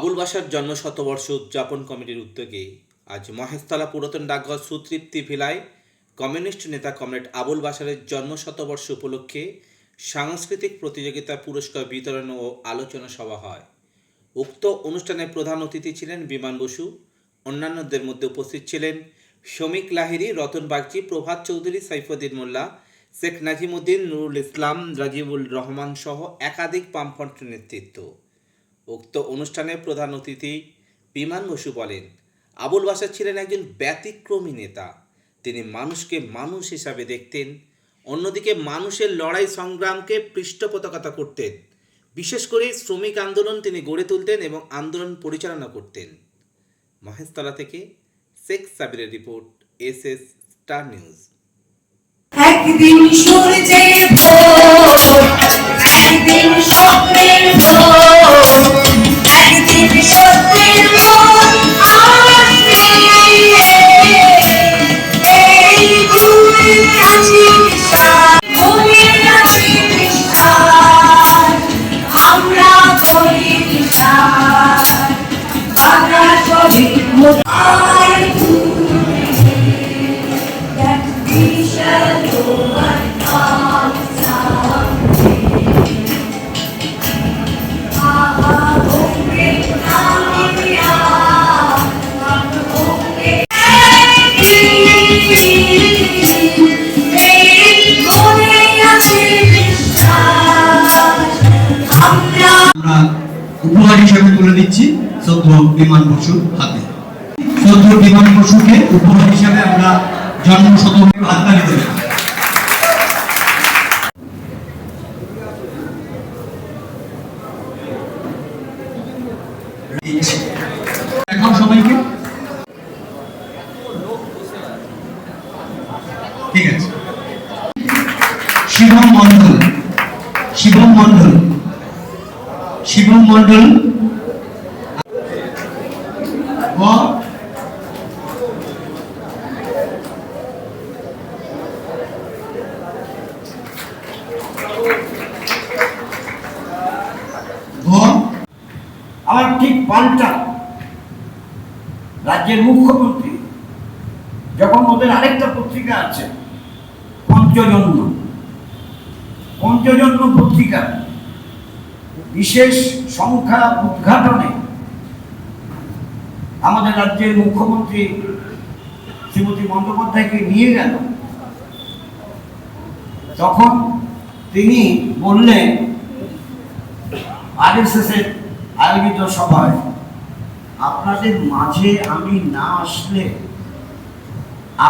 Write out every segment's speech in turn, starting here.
আবুল বাশার জন্ম শতবর্ষ উদযাপন কমিটির উদ্যোগে আজ মহেশতলা পুরাতন ডাকঘর সুতৃপ্তি ভিলায় কমিউনিস্ট নেতা কমরেড আবুল বাশারের জন্ম শতবর্ষ উপলক্ষে সাংস্কৃতিক প্রতিযোগিতা পুরস্কার বিতরণ ও আলোচনা সভা হয়। উক্ত অনুষ্ঠানে প্রধান অতিথি ছিলেন বিমান বসু। অন্যান্যদের মধ্যে উপস্থিত ছিলেন শমিক লাহিড়ী, রতন বাগচি, প্রভাত চৌধুরী, সাইফুদ্দিন মোল্লা, শেখ নাজিমুদ্দিন, নুরুল ইসলাম, রাজিবুল রহমান সহ একাধিক বামফ্রন্টের নেতৃত্ব। উক্ত অনুষ্ঠানে প্রধান অতিথি বিমান বসু বলেন, আবুল বাশার ছিলেন একজন ব্যতিক্রমী নেতা। তিনি মানুষকে মানুষ হিসাবে দেখতেন, অন্যদিকে মানুষের লড়াই সংগ্রামকে পৃষ্ঠপোষকতা করতেন। বিশেষ করে শ্রমিক আন্দোলন তিনি গড়ে তুলতেন এবং আন্দোলন পরিচালনা করতেন। মহেশতলা থেকে শেখ সাবিরের রিপোর্ট, এসএস স্টার নিউজ। একদিন সূর্যের একদিন স্বপ্নের একদিন সত্যের এই ভুলে আছি ভুলে আছি আমরা করি বাধা করি উপহার হিসেবে তুলে দিচ্ছি শ্রদ্ধেয় বিমান বসুর হাতে। শ্রদ্ধেয় বিমান বসুকে উপহার হিসেবে আমরা জন্ম শতবর্ষে হাততালি দেব। এখন সবাইকে ঠিক আছে। শিবম মন্ডল, শিবম মন্ডল, শিবম মন্ডল আমার ঠিক পাল্টা রাজ্যের মুখ্যমন্ত্রী যখন ওদের আরেকটা পত্রিকা আছে পঞ্চজন্য পত্রিকা বিশেষ সংখ্যা উদ্ঘাটনে আমাদের রাজ্যের মুখ্যমন্ত্রী শ্রীমতী বন্দ্যোপাধ্যায়কে নিয়ে গেল, তখন তিনি বললেন আরএসএসের আয়োজিত সভায় আপনাদের মাঝে আমি না আসলে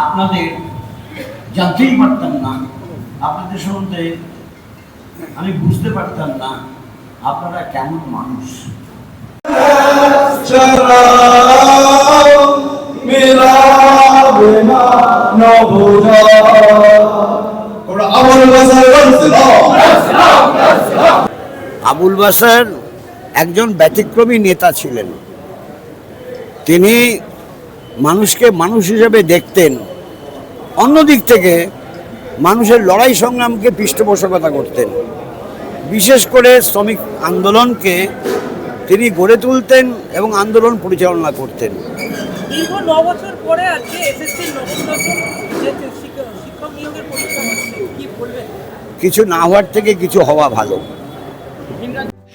আপনাদের জানতেই পারতাম না, আপনাদের সম্বন্ধে আমি বুঝতে পারতাম না আপনারা কেমন মানুষ। আবুল বাশার একজন ব্যতিক্রমী নেতা ছিলেন। তিনি মানুষকে মানুষ হিসেবে দেখতেন, অন্যদিক থেকে মানুষের লড়াই সংগ্রামকে পৃষ্ঠপোষকতা করতেন। বিশেষ করে শ্রমিক আন্দোলনকে তিনি গড়ে তুলতেন এবং আন্দোলন পরিচালনা করতেন। দীর্ঘ 9 বছর পরে আজকে এসএসসির নবম দশম যে শিক্ষক নিয়োগের পরীক্ষা হচ্ছে, কি বলবেন? কিছু না হওয়ার থেকে কিছু হওয়া ভালো।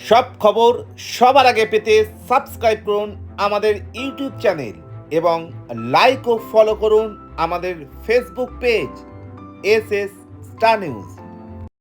সব খবর সবার আগে পেতে সাবস্ক্রাইব করুন আমাদের ইউটিউব চ্যানেল এবং লাইক ও ফলো করুন আমাদের Facebook page SS star news.